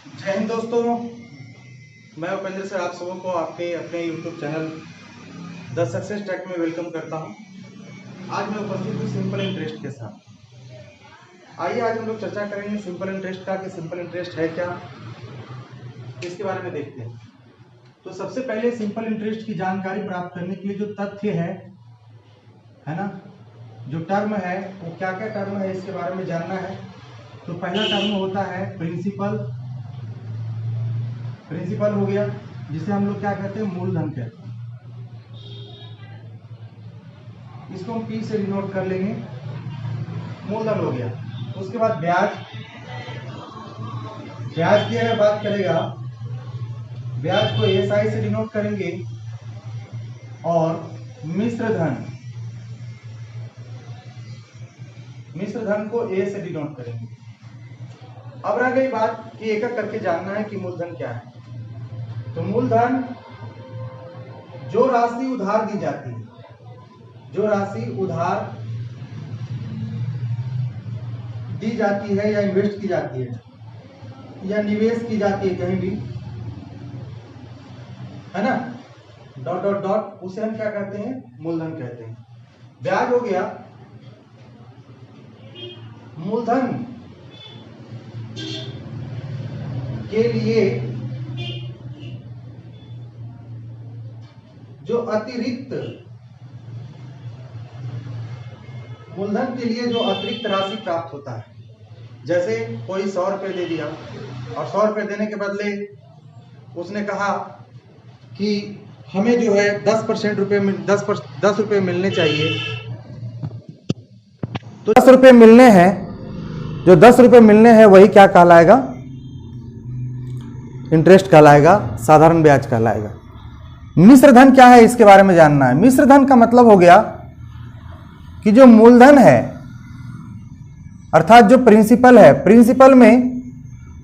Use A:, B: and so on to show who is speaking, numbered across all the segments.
A: जय हिंद दोस्तों, मैं उपेंद्र सर आप सबों को आपके अपने YouTube channel the success track में वेलकम करता हूं। आज मैं उपस्थित हूं सिंपल इंटरेस्ट के साथ। आइए आज हम लोग चर्चा करेंगे सिंपल इंटरेस्ट का कि सिंपल इंटरेस्ट है क्या, इसके बारे में देखते हैं। तो सबसे पहले सिंपल इंटरेस्ट की जानकारी प्राप्त करने के लिए जो तथ्य है ना, जो टर्म है वो क्या क्या टर्म है इसके बारे में जानना है। तो पहला टर्म होता है प्रिंसिपल। प्रिंसिपल हो गया जिसे हम लोग क्या कहते हैं, मूलधन कहते हैं। इसको हम P से डिनोट कर लेंगे, मूलधन हो गया। उसके बाद ब्याज। ब्याज की अगर बात करेगा, ब्याज को SI से डिनोट करेंगे और मिश्र धन को A से डिनोट करेंगे। अब रह गई बात कि एक एक करके जानना है कि मूलधन क्या है। तो मूलधन जो राशि उधार दी जाती है, जो राशि उधार दी जाती है या इन्वेस्ट की जाती है या निवेश की जाती है कहीं भी, है ना, डॉट डॉट डॉट, उसे हम क्या कहते हैं, मूलधन कहते हैं। ब्याज हो गया मूलधन के लिए जो अतिरिक्त, मूलधन के लिए जो अतिरिक्त राशि प्राप्त होता है। जैसे कोई 100 रुपये दे दिया और 100 रुपये देने के बदले उसने कहा कि हमें जो है 10% रुपये 10 रुपये मिलने चाहिए। तो 10 रुपये मिलने हैं, जो 10 रुपये मिलने हैं वही क्या कहलाएगा, इंटरेस्ट कहलाएगा, साधारण ब्याज कहलाएगा। मिश्र धन क्या है इसके बारे में जानना है। मिश्र धन का मतलब हो गया कि जो मूलधन है अर्थात जो प्रिंसिपल है, प्रिंसिपल में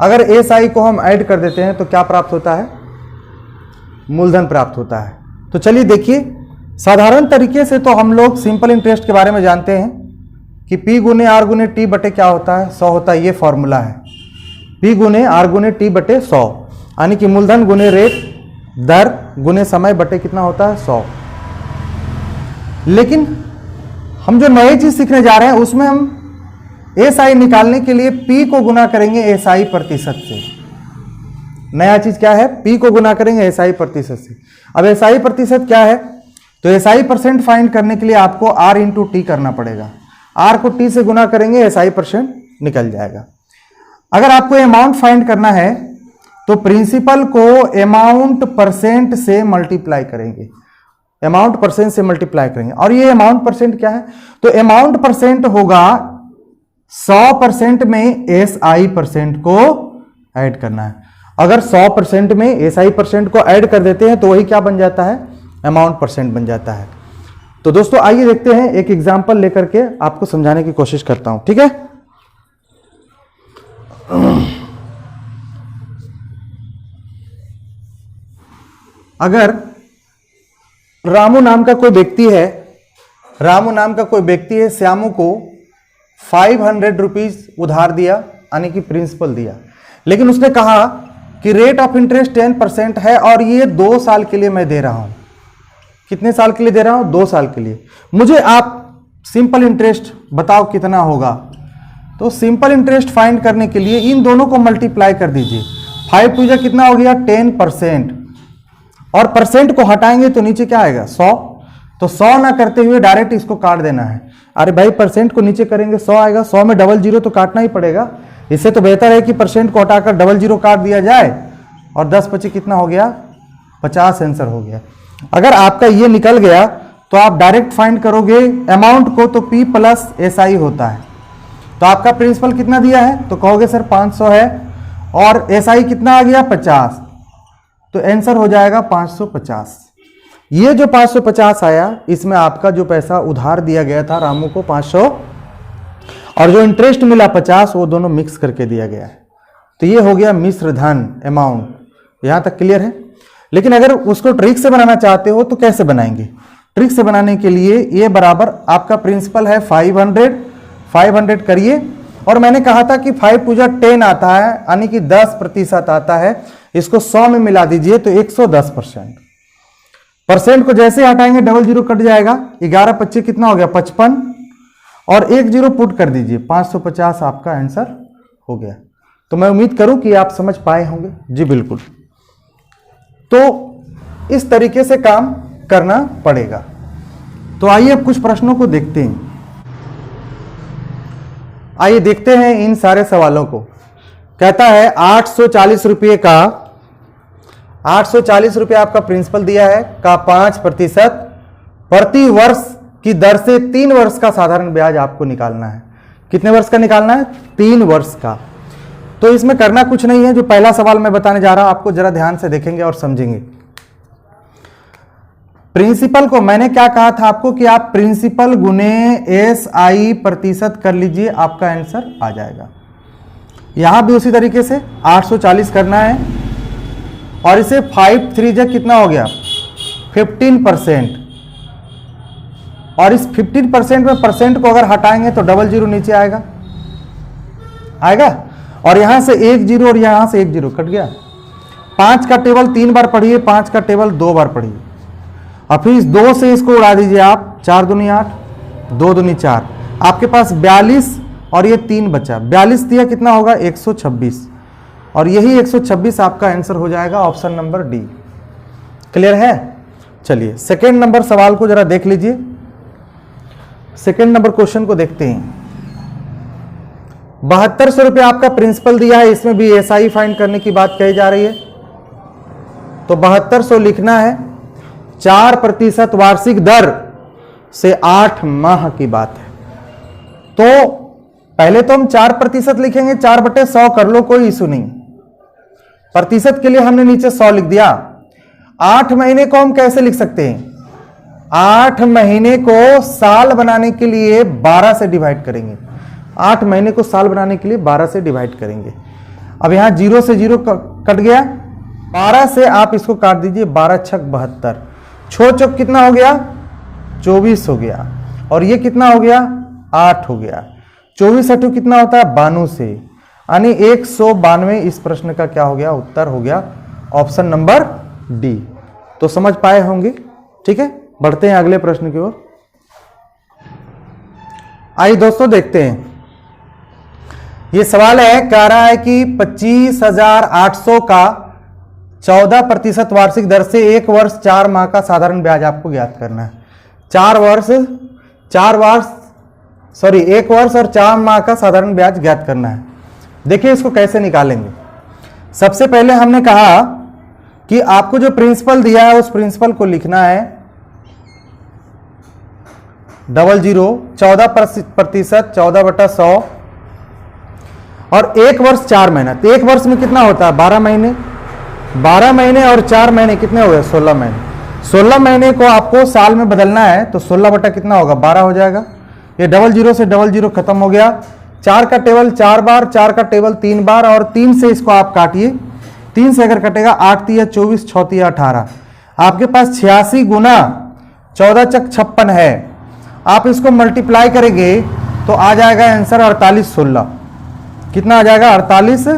A: अगर SI को हम ऐड कर देते हैं तो क्या प्राप्त होता है, मूलधन प्राप्त होता है। तो चलिए देखिए, साधारण तरीके से तो हम लोग सिंपल इंटरेस्ट के बारे में जानते हैं कि P गुने R गुने T बटे क्या होता है, 100 होता है। ये फॉर्मूला है, P गुने R गुने T बटे 100, यानी कि मूलधन गुने रेट दर गुने समय बटे कितना होता है, 100। लेकिन हम जो नई चीज सीखने जा रहे हैं उसमें हम SI निकालने के लिए P को गुना करेंगे SI प्रतिशत से। नया चीज क्या है, P को गुना करेंगे SI प्रतिशत से। अब SI प्रतिशत क्या है, तो SI परसेंट फाइंड करने के लिए आपको R इंटू T करना पड़ेगा। R को T से गुना करेंगे, SI परसेंट निकल जाएगा। अगर आपको अमाउंट फाइंड करना है तो प्रिंसिपल को अमाउंट परसेंट से मल्टीप्लाई करेंगे, अमाउंट परसेंट से मल्टीप्लाई करेंगे। और ये अमाउंट परसेंट क्या है, तो अमाउंट परसेंट होगा 100% में SI परसेंट को ऐड करना है। अगर 100% में SI परसेंट को ऐड कर देते हैं तो वही क्या बन जाता है, अमाउंट परसेंट बन जाता है। तो दोस्तों आइए देखते हैं, एक एग्जांपल लेकर के आपको समझाने की कोशिश करता हूं, ठीक है। अगर रामू नाम का कोई व्यक्ति है, श्यामू को 500 रुपीज उधार दिया, यानी कि प्रिंसिपल दिया। लेकिन उसने कहा कि रेट ऑफ इंटरेस्ट 10% है और ये 2 साल के लिए मैं दे रहा हूं। कितने साल के लिए दे रहा हूं, 2 साल के लिए। मुझे आप सिंपल इंटरेस्ट बताओ कितना होगा। तो सिंपल इंटरेस्ट फाइंड करने के लिए इन दोनों को मल्टीप्लाई कर दीजिए। 5 टू जा कितना हो गया, 10%, और परसेंट को हटाएंगे तो नीचे क्या आएगा, 100। तो 100 ना करते हुए डायरेक्ट इसको काट देना है। अरे भाई परसेंट को नीचे करेंगे 100 आएगा, 100 में डबल जीरो तो काटना ही पड़ेगा। इससे तो बेहतर है कि परसेंट को हटाकर डबल जीरो काट दिया जाए और 10 पचे कितना हो गया, 50 आंसर हो गया। अगर आपका ये निकल गया तो आप डायरेक्ट फाइंड करोगे अमाउंट को, तो P प्लस SI होता है। तो आपका प्रिंसिपल कितना दिया है, तो कहोगे सर 500 है और SI कितना आ गया, 50, तो आंसर हो जाएगा 550। ये जो 550 आया, इसमें आपका जो पैसा उधार दिया गया था रामू को 500 और जो इंटरेस्ट मिला 50, वो दोनों मिक्स करके दिया गया है। तो ये हो गया मिश्र धन अमाउंट। यहां तक क्लियर है। लेकिन अगर उसको ट्रिक से बनाना चाहते हो तो कैसे बनाएंगे। ट्रिक से बनाने के लिए ये बराबर आपका प्रिंसिपल है 500 करिए और मैंने कहा था कि 5 पूजा 10 आता है, यानी कि 10% आता है। इसको 100 में मिला दीजिए तो 110%। परसेंट को जैसे हटाएंगे डबल जीरो कट जाएगा। 11 25 कितना हो गया 55, और 1 जीरो पुट कर दीजिए 550 आपका आंसर हो गया। तो मैं उम्मीद करूं कि आप समझ पाए होंगे। जी बिल्कुल। तो इस तरीके से काम करना पड़ेगा। तो आइए अब कुछ प्रश्नों को देखते हैं। आइए देखते हैं इन सारे सवालों को। कहता है 840 रुपये का 840 रुपये आपका प्रिंसिपल दिया है का 5% प्रति वर्ष की दर से 3 वर्ष का साधारण ब्याज आपको निकालना है। कितने वर्ष का निकालना है? 3 वर्ष का। तो इसमें करना कुछ नहीं है। जो पहला सवाल मैं बताने जा रहा हूं आपको जरा ध्यान से देखेंगे और समझेंगे। प्रिंसिपल को मैंने क्या कहा था आपको कि आप प्रिंसिपल गुने SI प्रतिशत कर लीजिए, आपका आंसर आ जाएगा। यहां भी उसी तरीके से 840 करना है और इसे 5 3 जा कितना हो गया 15%, और इस 15% में परसेंट को अगर हटाएंगे तो डबल जीरो नीचे आएगा और यहां से 1 जीरो और यहां से 1 जीरो कट गया। 5 का टेबल 3 बार पढ़िए, 5 का टेबल 2 बार पढ़िए, और फिर इस 2 से इसको उड़ा दीजिए आप। 4 दूनी 8, 2 दूनी 4, आपके पास 42 और ये 3 बचा। 42 दिया कितना होगा 126, और यही 126 आपका आंसर हो जाएगा ऑप्शन नंबर डी। क्लियर है? चलिए सेकेंड नंबर सवाल को जरा देख लीजिए। सेकेंड नंबर क्वेश्चन को देखते हैं। 7200 रुपये आपका प्रिंसिपल दिया है, इसमें भी SI फाइंड करने की बात कही जा रही है। तो 7200 लिखना है। 4% वार्षिक दर से 8 माह की बात है। तो पहले तो हम 4% लिखेंगे, 4/100 कर लो, कोई इशू नहीं। प्रतिशत के लिए हमने नीचे 100 लिख दिया। 8 महीने को हम कैसे लिख सकते हैं? 8 महीने को साल बनाने के लिए 12 से डिवाइड करेंगे। 8 महीने को साल बनाने के लिए 12 से डिवाइड करेंगे। अब यहां 0 से 0 कट गया, 12 से आप इसको काट दीजिए, 12 छक 72, छो चौक कितना हो गया 24 हो गया, और ये कितना हो गया 8 हो गया। 24 अठू कितना होता है 92 से, यानी 192 इस प्रश्न का क्या हो गया उत्तर हो गया ऑप्शन नंबर डी। तो समझ पाए होंगे। ठीक है, बढ़ते हैं अगले प्रश्न की ओर। आइए दोस्तों देखते हैं। ये सवाल है, कह रहा है कि 25,800 का 14% वार्षिक दर से 1 वर्ष 4 माह का साधारण ब्याज आपको ज्ञात करना है। 1 वर्ष और 4 माह का साधारण ब्याज ज्ञात करना है। देखिए इसको कैसे निकालेंगे। सबसे पहले हमने कहा कि आपको जो प्रिंसिपल दिया है उस प्रिंसिपल को लिखना है 00 14% 14/100 और 1 वर्ष 4 महीना। तो 1 वर्ष में कितना होता है 12 महीने। 12 महीने और 4 महीने कितने हो गए 16 महीने। 16 महीने को आपको साल में बदलना है तो 16 बटा कितना होगा 12 हो जाएगा। ये 00 से 00 खत्म हो गया। 4 का टेबल 4 बार, 4 का टेबल 3 बार, और 3 से इसको आप काटिए। 3 से अगर कटेगा 8 तिया 24, 6 तिया 18, आपके पास 86 गुना 14 चक 56 है। आप इसको मल्टीप्लाई करेंगे तो आ जाएगा आंसर 48 16। कितना आ जाएगा 48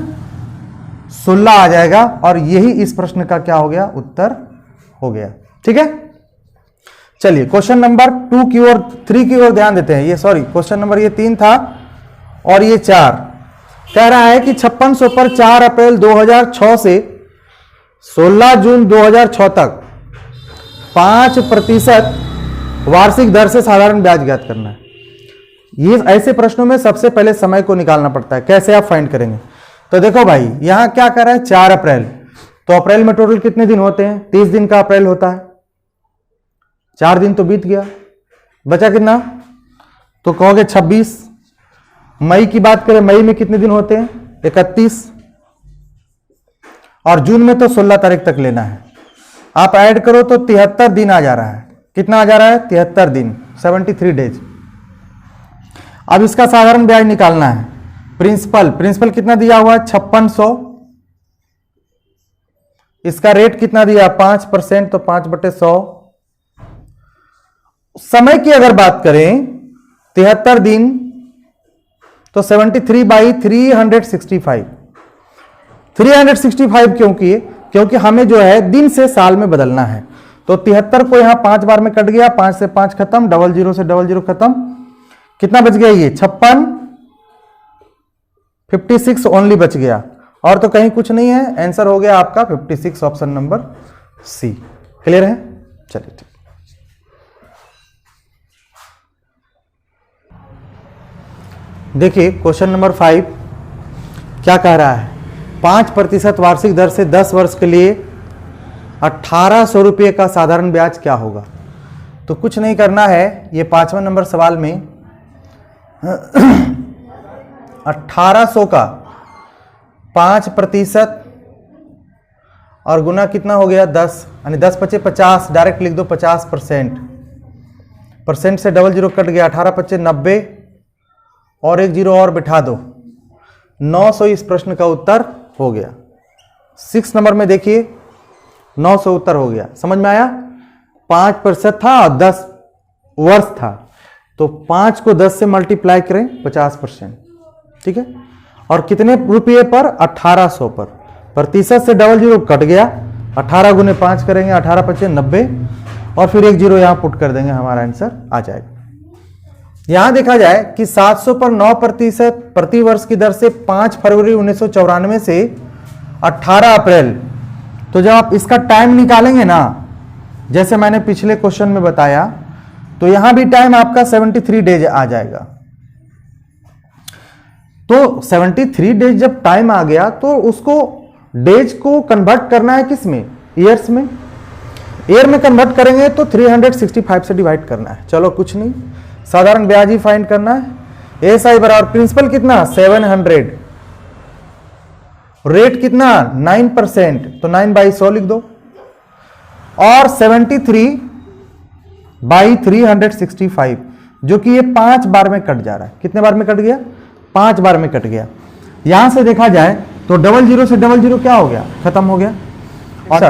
A: 16 आ जाएगा, और यही इस प्रश्न का क्या हो गया उत्तर हो गया। ठीक है, चलिए क्वेश्चन नंबर 2 की ओर 3 की ओर ध्यान देते हैं। ये सॉरी क्वेश्चन नंबर ये 3 था और ये 4। कह रहा है कि 5600 पर 4 अप्रैल 2006 से 16 जून 2006 तक 5% वार्षिक दर से साधारण ब्याज ज्ञात करना है। ये ऐसे प्रश्नों में सबसे पहले समय को निकालना पड़ता है। कैसे आप फाइंड करेंगे? तो देखो भाई यहां क्या कर रहा है 4 अप्रैल, तो अप्रैल में टोटल कितने दिन होते हैं 30 दिन का अप्रैल होता है। 4 दिन तो बीत गया, बचा कितना तो कहोगे 26। मई की बात करें, मई में कितने दिन होते हैं 31, और जून में तो 16 तारीख तक लेना है। आप ऐड करो तो 73 दिन आ जा रहा है। कितना आ जा रहा है 73 दिन, 73 डेज। अब इसका साधारण ब्याज निकालना है। प्रिंसिपल कितना दिया हुआ है 5600, इसका रेट कितना दिया 5%, तो 5/100। समय की अगर बात करें 73 दिन तो 73/365 365 क्यों किए? क्योंकि हमें जो है दिन से साल में बदलना है। तो 73 को यहां 5 बार में कट गया, 5 से 5 खत्म, 00 से 00 खत्म, कितना बच गया ये 56, 56 ओनली बच गया, और तो कहीं कुछ नहीं है। आंसर हो गया आपका 56, ऑप्शन नंबर सी। क्लियर है? चलिए ठीक। देखिए क्वेश्चन नंबर 5 क्या कह रहा है, 5% वार्षिक दर से 10 वर्ष के लिए 1800 रुपये का साधारण ब्याज क्या होगा? तो कुछ नहीं करना है, ये 5वां नंबर सवाल में 1800 का 5% और गुना कितना हो गया 10, यानी 10 × 5 = 50, डायरेक्ट लिख दो 50%, परसेंट से 00 कट गया, 18 × 5 = 90 और 1 0 और बिठा दो, 900 इस प्रश्न का उत्तर हो गया। 6 नंबर में देखिए 900 उत्तर हो गया। समझ में आया? 5% था और 10 वर्ष था, तो 5 को 10 से मल्टीप्लाई करें 50%, ठीक है। और कितने रुपये पर? 1800 पर। प्रतिशत से 00 कट गया, 18 × 5 करेंगे, 18 × 5 = 90 और फिर 1 0 यहां पुट कर देंगे, हमारा आंसर आ जाएगा। यहां देखा जाए कि 700 पर 9% प्रति वर्ष की दर से 5 फरवरी 1994 से 18 अप्रैल, तो जब आप इसका टाइम निकालेंगे ना, जैसे मैंने पिछले क्वेश्चन में बताया, तो यहां भी टाइम आपका 73 डेज आ जाएगा। तो 73 डेज जब टाइम आ गया, तो उसको डेज को कन्वर्ट करना है किस में? ईयर्स में। ईयर में कन्वर्ट करेंगे तो 365 से डिवाइड करना है। चलो कुछ नहीं, साधारण ब्याज ही फाइंड करना है। एएसआई बराबर प्रिंसिपल कितना 700, रेट कितना 9%, तो 9/100 लिख दो, और 73/365 जो कि ये 5 बार में कट जा रहा है। कितने बार में कट गया? 5 बार में कट गया। यहां से देखा जाए तो 00 से 00 क्या हो गया? खत्म हो गया। और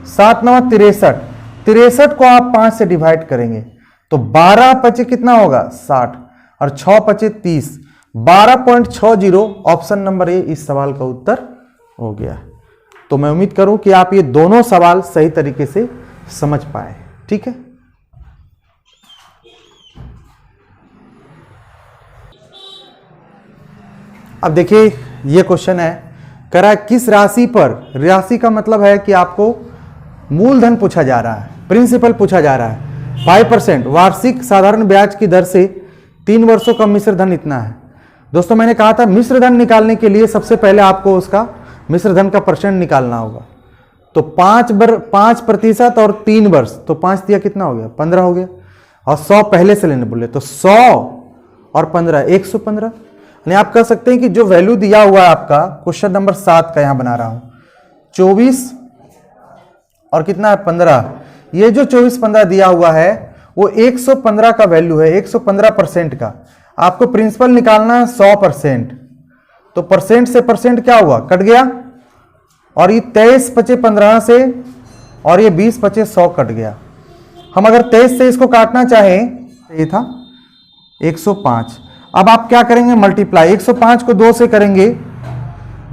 A: 7 9 63, 63 को आप 5 से डिवाइड करेंगे तो 12 × 5 कितना होगा 60 और 6 × 5 = 30, 12.60 ऑप्शन नंबर ए इस सवाल का उत्तर हो गया। तो मैं उम्मीद करूं कि आप ये दोनों सवाल सही तरीके से समझ पाए। ठीक है, अब देखिए ये क्वेश्चन है, कह रहा है किस राशि पर, राशि का मतलब है कि आपको मूलधन पूछा जा रहा है, प्रिंसिपल पूछा जा रहा है, 5% वार्षिक साधारण ब्याज की दर से 3 वर्षों का मिश्र धन इतना है। दोस्तों मैंने कहा था मिश्र धन निकालने के लिए सबसे पहले आपको उसका मिश्र धन का परसेंट निकालना होगा। तो 5% और 3 वर्ष, तो 5 दिया कितना हो गया 15 हो गया, और 100 पहले से लेने बोले तो 100 और 15 115। यानी आप कह सकते हैं कि जो वैल्यू दिया हुआ है आपका क्वेश्चन नंबर 7 का यहां बना रहा हूं 24 और कितना है 15, ये जो 24-15 दिया हुआ है वो 115 का वैल्यू है, 115% का। आपको प्रिंसिपल निकालना है 100%, तो परसेंट से परसेंट क्या हुआ कट गया, और ये 23 × 5 = 15 से, और ये 20 × 5 = 100 कट गया। हम अगर 23 से इसको काटना चाहें, ये था 105। अब आप क्या करेंगे मल्टीप्लाई, 105 को 2 से करेंगे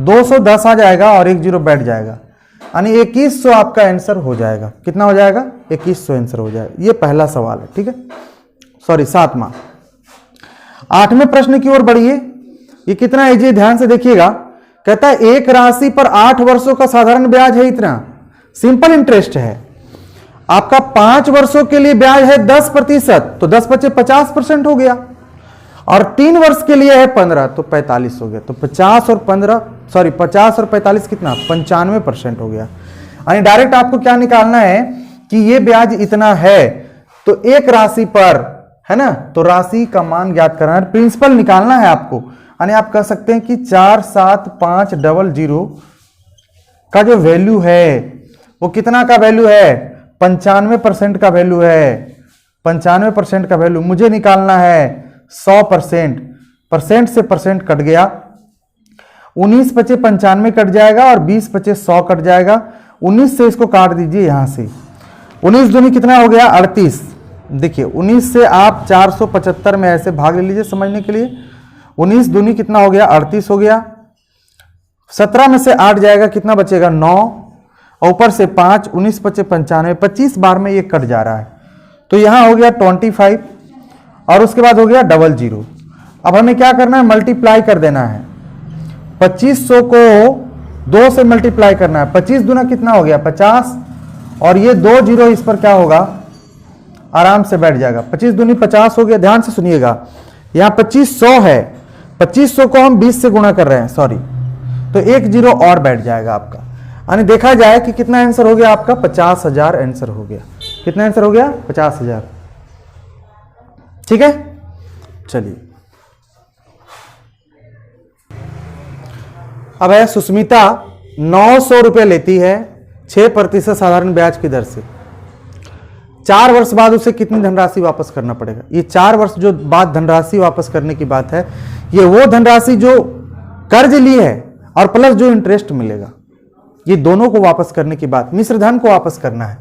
A: 210 आ जाएगा और 1 0 बैठ जाएगा, यानी 2100 आपका आंसर हो जाएगा। कितना हो जाएगा 2100 आंसर हो जाएगा। ये पहला सवाल है, ठीक है, सॉरी 7वां। 8वें प्रश्न की ओर बढ़िए, ये कितना है जी ध्यान से देखिएगा। कहता है एक राशि पर 8 वर्षों का साधारण ब्याज है इतना, सिंपल इंटरेस्ट है। आपका 5 वर्षों के लिए ब्याज है 10%, तो 10 × 5 = 50% हो गया, और 3 वर्ष के लिए है 15, तो 45 हो गया। तो 50 और 45 कितना 95% हो गया। यानी डायरेक्ट आपको क्या निकालना है कि ये ब्याज इतना है, तो एक राशि पर है ना, तो राशि का मान ज्ञात करना है, प्रिंसिपल निकालना है आपको। यानी आप कह सकते हैं कि 47500 का जो वैल्यू है वो कितना का वैल्यू है 95% का वैल्यू है, 95% का वैल्यू मुझे निकालना है 100%, परसेंट से परसेंट कट गया, 19 × 5 = 95 कट जाएगा और 20 × 5 = 100 कट जाएगा। 19 से इसको काट दीजिए यहां से, 19 दूनी कितना हो गया 38। देखिए 19 से आप 475 में ऐसे भाग ले लीजिए समझने के लिए, 19 दूनी कितना हो गया 38 हो गया। 17 में से 8 जाएगा, कितना बचेगा 9, और ऊपर से 5, 19 बचे 95, 25 बार में ये कट जा रहा है। तो यहां हो गया 25 और उसके बाद हो गया 00। अब हमें क्या करना है, मल्टीप्लाई कर देना है। 2500 को 2 से मल्टीप्लाई करना है। 25 दूना कितना हो गया 50, और ये 2 जीरो इस पर क्या होगा, आराम से बैठ जाएगा। 25 दूनी 50 हो गया। ध्यान से सुनिएगा, यहां 2500 है, 2500 को हम 20 से गुणा कर रहे हैं, सॉरी, तो 1 जीरो और बैठ जाएगा आपका। यानी देखा जाए कि कितना आंसर हो गया आपका, 50,000 आंसर हो गया। कितना आंसर हो गया 50,000। ठीक है, चलिए अब है सुस्मिता 900 रुपए लेती है 6% साधारण ब्याज की दर से। 4 वर्ष बाद उसे कितनी धनराशि वापस करना पड़ेगा। ये 4 वर्ष जो बाद धनराशि वापस करने की बात है, ये वो धनराशि जो कर्ज ली है और प्लस जो इंटरेस्ट मिलेगा, ये दोनों को वापस करने की बात, मिश्र धन को वापस करना है।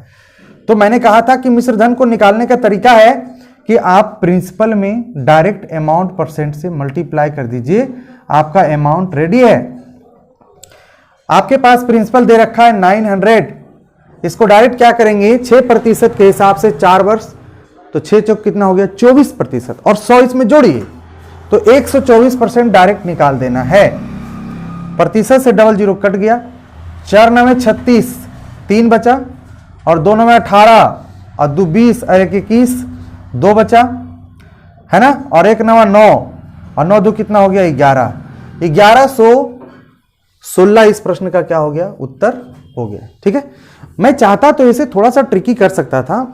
A: तो मैंने कहा था कि मिश्र धन को निकालने का तरीका है कि आप प्रिंसिपल में डायरेक्ट अमाउंट परसेंट से मल्टीप्लाई कर दीजिए, आपका अमाउंट रेडी है। आपके पास प्रिंसिपल दे रखा है 900, इसको डायरेक्ट क्या करेंगे 6% के हिसाब से 4 वर्ष, तो 6 चौक कितना हो गया 24%, और 100 इसमें जोड़िए तो 124% डायरेक्ट निकाल देना है। प्रतिशत से 00 कट गया, 4 9 36, 3 बचा, और 2 9 18, और 2 20, और 1 21, 2 बचा है ना, और 1 9 9, और 9 2 कितना हो गया 11, 1116 इस प्रश्न का क्या हो गया उत्तर हो गया। ठीक है, मैं चाहता तो इसे थोड़ा सा ट्रिकी कर सकता था।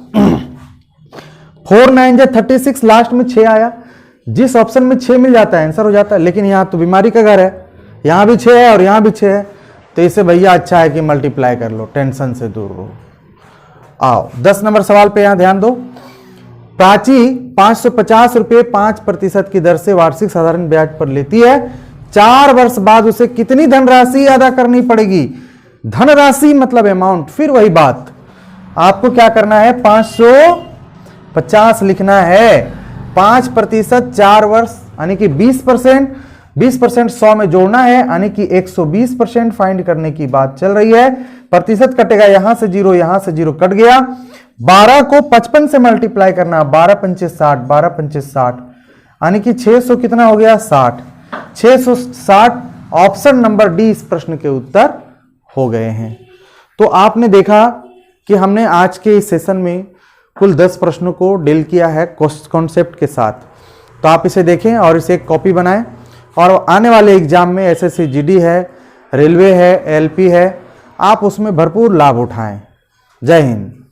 A: 4 9 36, लास्ट में 6 आया, जिस ऑप्शन में 6 मिल जाता है आंसर हो जाता है, लेकिन यहां तो बीमारी का घर है, यहां भी 6 है और यहां भी 6 है, तो इसे भैया अच्छा है कि मल्टीप्लाई कर लो, टेंशन से दूर रहो। आओ 10 नंबर सवाल पे यहां ध्यान दो। प्राची 550 रुपए 5% की दर से वार्षिक साधारण ब्याज पर लेती है। 4 वर्ष बाद उसे कितनी धनराशि अदा करनी पड़ेगी। धनराशि मतलब अमाउंट, फिर वही बात, आपको क्या करना है 550 लिखना है। 5% 4 वर्ष यानी कि 20%, 20% 100 में जोड़ना है, यानी कि 120% फाइंड करने की बात चल रही है। प्रतिशत कटेगा, यहां से 0, यहां से 0 कट गया। 12 को 55 से मल्टीप्लाई करना, 12 पंचे 60, 12 पंचे 60, यानी कि 600 कितना हो गया 60, 660 ऑप्शन नंबर डी इस प्रश्न के उत्तर हो गए हैं। तो आपने देखा कि हमने आज के इस सेशन में कुल 10 प्रश्नों को डील किया है कॉन्सेप्ट के साथ। तो आप इसे देखें और इसे एक कॉपी बनाएं, और आने वाले एग्जाम में एसएससी जीडी है, रेलवे है, एलपी है, आप उसमें भरपूर लाभ उठाएं। जय हिंद।